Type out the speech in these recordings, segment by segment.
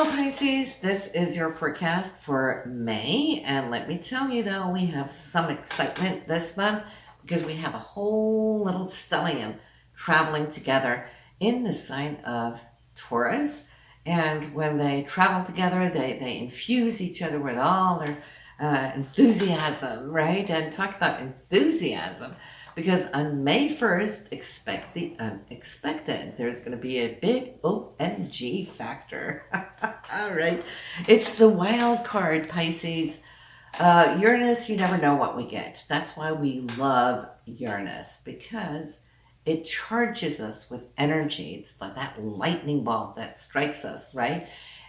Hello Pisces, this is your forecast for May, and let me tell you though, we have some excitement this month because we have a whole little stellium traveling together in the sign of Taurus. And when they travel together, they infuse each other with all their enthusiasm, right? And talk about enthusiasm, because on May 1st, expect the unexpected. There's going to be a big OMG factor. All right. It's the wild card, Pisces. Uranus, you never know what we get. That's why we love Uranus, because it charges us with energy. It's like that lightning bolt that strikes us, right?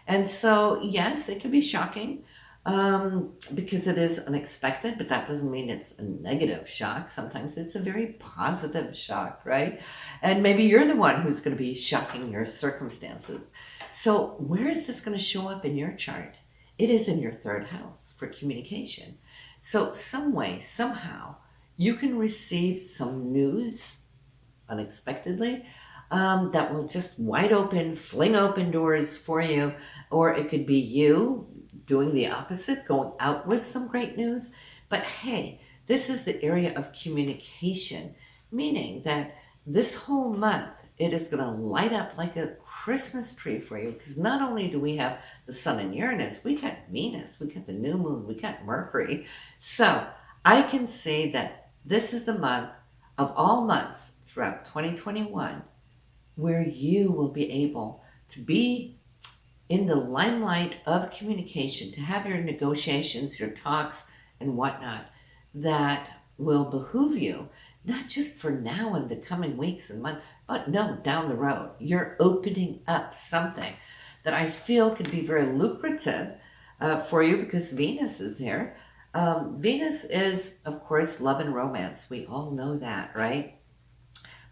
And so, yes, it can be shocking because it is unexpected, but that doesn't mean it's a negative shock. Sometimes it's a very positive shock, right? And maybe you're the one who's going to be shocking your circumstances. So where is this going to show up in your chart? It is in your third house for communication. So some way, somehow, you can receive some news unexpectedly that will just wide open, fling open doors for you. Or it could be you doing the opposite, going out with some great news. But hey, this is the area of communication, meaning that this whole month, it is going to light up like a Christmas tree for you, because not only do we have the sun and Uranus, we got Venus, we got the new moon, we got Mercury. So I can say that this is the month of all months throughout 2021 where you will be able to be in the limelight of communication, to have your negotiations, your talks, and whatnot that will behoove you, not just for now and the coming weeks and months, but no, down the road. You're opening up something that I feel could be very lucrative for you, because Venus is here. Venus is, of course, love and romance. We all know that, right?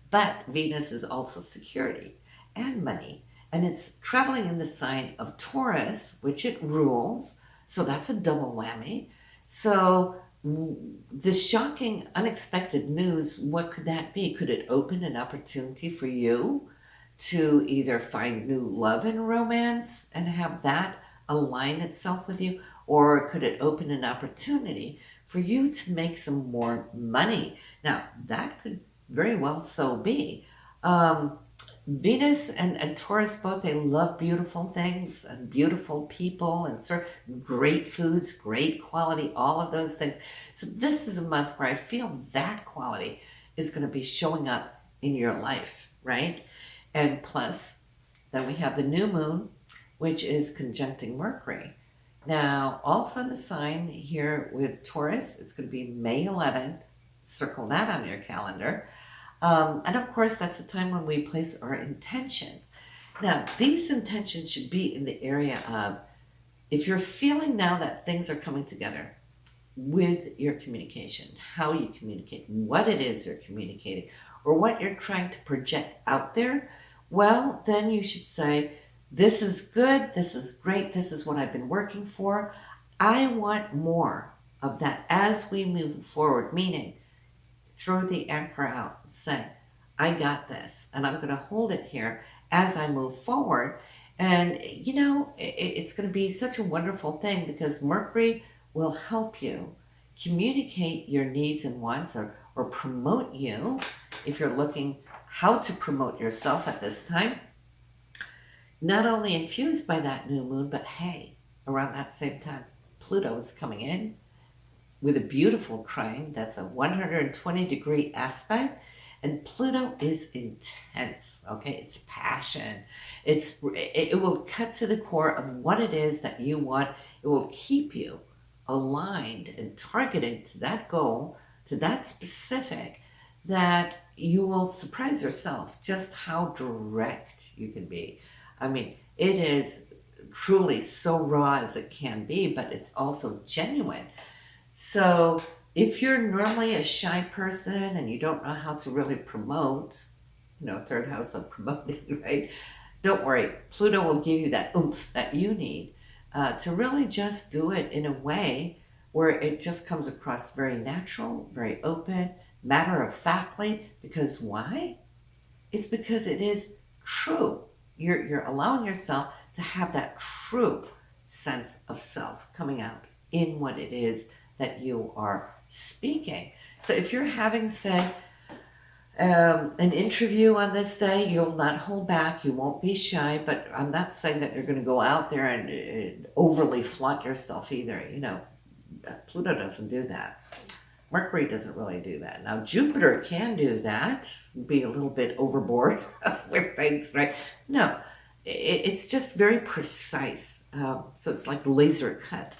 But Venus is also security and money. And it's traveling in the sign of Taurus, which it rules. So that's a double whammy. So this shocking, unexpected news, what could that be? Could it open an opportunity for you to either find new love and romance and have that align itself with you? Or could it open an opportunity for you to make some more money? Now, that could very well so be. Venus and Taurus both, they love beautiful things and beautiful people and great foods, great quality, all of those things. So this is a month where I feel that quality is going to be showing up in your life, right? And plus, then we have the new moon, which is conjuncting Mercury. Now, also in the sign here with Taurus, it's going to be May 11th. Circle that on your calendar. And of course, that's the time when we place our intentions. Now, these intentions should be in the area of, if you're feeling now that things are coming together with your communication, how you communicate, what it is you're communicating, or what you're trying to project out there, well, then you should say, this is good, this is great, this is what I've been working for. I want more of that as we move forward, meaning throw the anchor out and say, I got this, and I'm going to hold it here as I move forward. And, you know, it's going to be such a wonderful thing, because Mercury will help you communicate your needs and wants, or promote you if you're looking how to promote yourself at this time. Not only infused by that new moon, but hey, around that same time, Pluto is coming in with a beautiful trine. That's a 120-degree aspect. And Pluto is intense, okay? It's passion. It will cut to the core of what it is that you want. It will keep you aligned and targeted to that goal, to that specific, that you will surprise yourself just how direct you can be. I mean, it is truly so raw as it can be, but it's also genuine. So if you're normally a shy person and you don't know how to really promote, third house of promoting, right? Don't worry. Pluto will give you that oomph that you need to really just do it in a way where it just comes across very natural, very open, matter of factly. Because why? It's because it is true. you're allowing yourself to have that true sense of self coming out in what it is that you are speaking. So if you're having, say, an interview on this day, you'll not hold back, you won't be shy, but I'm not saying that you're going to go out there and overly flaunt yourself either. Pluto doesn't do that. Mercury doesn't really do that. Now, Jupiter can do that, be a little bit overboard with things, right? No, it's just very precise. So it's like laser cut.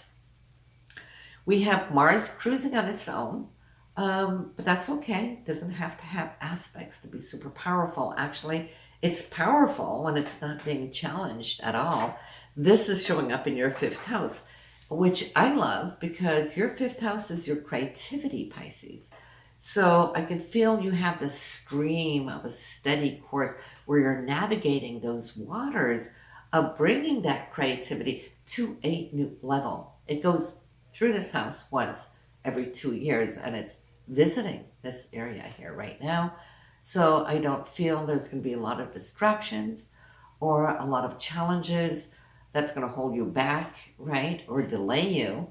We have Mars cruising on its own, but that's okay. It doesn't have to have aspects to be super powerful. Actually, it's powerful when it's not being challenged at all. This is showing up in your fifth house, which I love because your fifth house is your creativity, Pisces. So I can feel you have this stream of a steady course where you're navigating those waters of bringing that creativity to a new level. It goes through this house once every 2 years, and it's visiting this area here right now. So I don't feel there's going to be a lot of distractions or a lot of challenges that's going to hold you back, right, or delay you.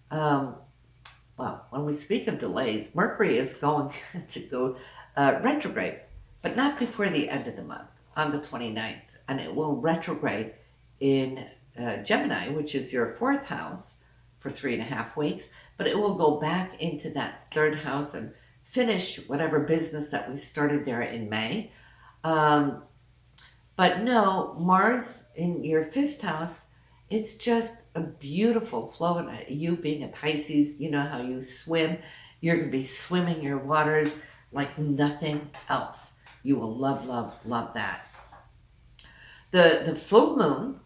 Well, when we speak of delays, Mercury is going to go retrograde, but not before the end of the month, on the 29th. And it will retrograde in Gemini, which is your fourth house, for 3.5 weeks. But it will go back into that third house and finish whatever business that we started there in May. But no, Mars in your fifth house, it's just a beautiful flow. And you being a Pisces, you know how you swim. You're going to be swimming your waters like nothing else. You will love, love, love that. The full moon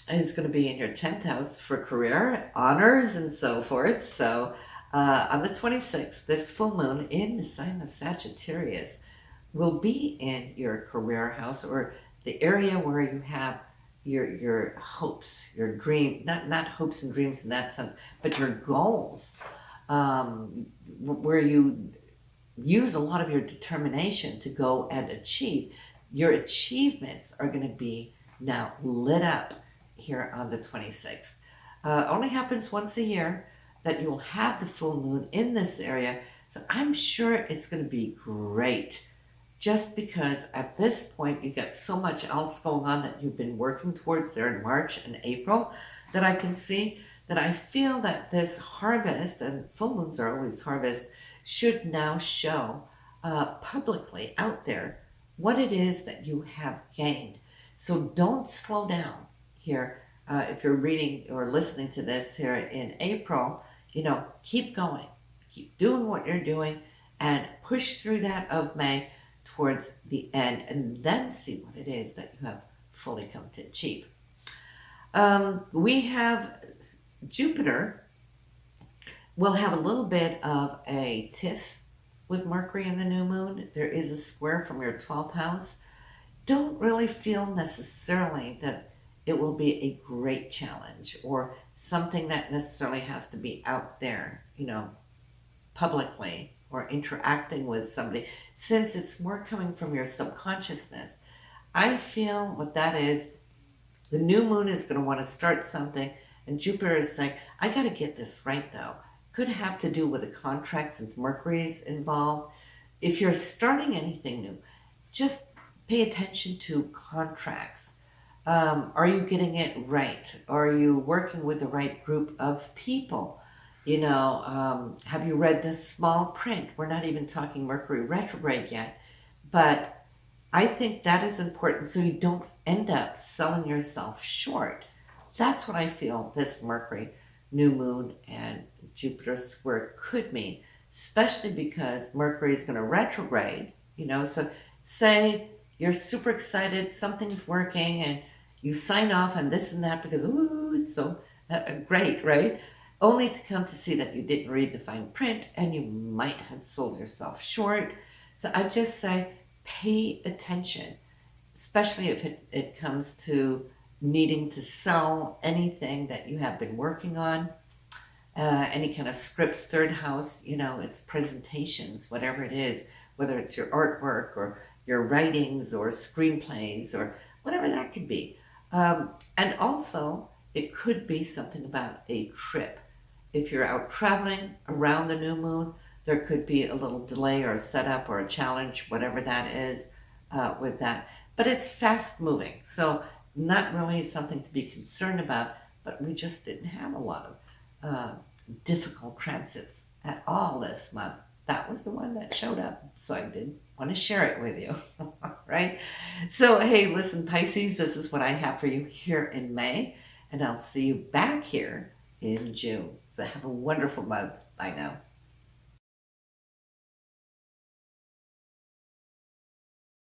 is going to be in your 10th house for career, honors, and so forth. So on the 26th, this full moon in the sign of Sagittarius will be in your career house, or the area where you have your hopes, your dream, not hopes and dreams in that sense, but your goals, where you use a lot of your determination to go and achieve. Your achievements are going to be now lit up here on the 26th. Only happens once a year that you'll have the full moon in this area. So I'm sure it's going to be great. Just because at this point you got so much else going on that you've been working towards there in March and April, that I can see that I feel that this harvest, and full moons are always harvest, should now show publicly out there what it is that you have gained. So don't slow down here. If you're reading or listening to this here in April, keep going, keep doing what you're doing, and push through that of May towards the end, and then see what it is that you have fully come to achieve. We have Jupiter will have a little bit of a tiff with Mercury in the new moon. There is a square from your 12th house. Don't really feel necessarily that it will be a great challenge or something that necessarily has to be out there, publicly, or interacting with somebody, since it's more coming from your subconsciousness. I feel what that is, the new moon is going to want to start something, and Jupiter is saying, I got to get this right though. Could have to do with a contract since Mercury is involved. If you're starting anything new, just pay attention to contracts. Are you getting it right? Are you working with the right group of people? Have you read the small print? We're not even talking Mercury retrograde yet, but I think that is important so you don't end up selling yourself short. That's what I feel this Mercury new moon and Jupiter square could mean, especially because Mercury is going to retrograde, so say you're super excited, something's working, and you sign off on this and that because, it's so great, right? Only to come to see that you didn't read the fine print and you might have sold yourself short. So I just say, pay attention, especially if it comes to needing to sell anything that you have been working on, any kind of scripts, third house, it's presentations, whatever it is, whether it's your artwork or your writings or screenplays or whatever that could be. And also, it could be something about a trip. If you're out traveling around the new moon, there could be a little delay or a setup or a challenge, whatever that is, with that. But it's fast moving, so not really something to be concerned about, but we just didn't have a lot of difficult transits at all this month. That was the one that showed up, so I did want to share it with you. Right? So, hey, listen, Pisces, this is what I have for you here in May, and I'll see you back here in June. So have a wonderful month. Bye now.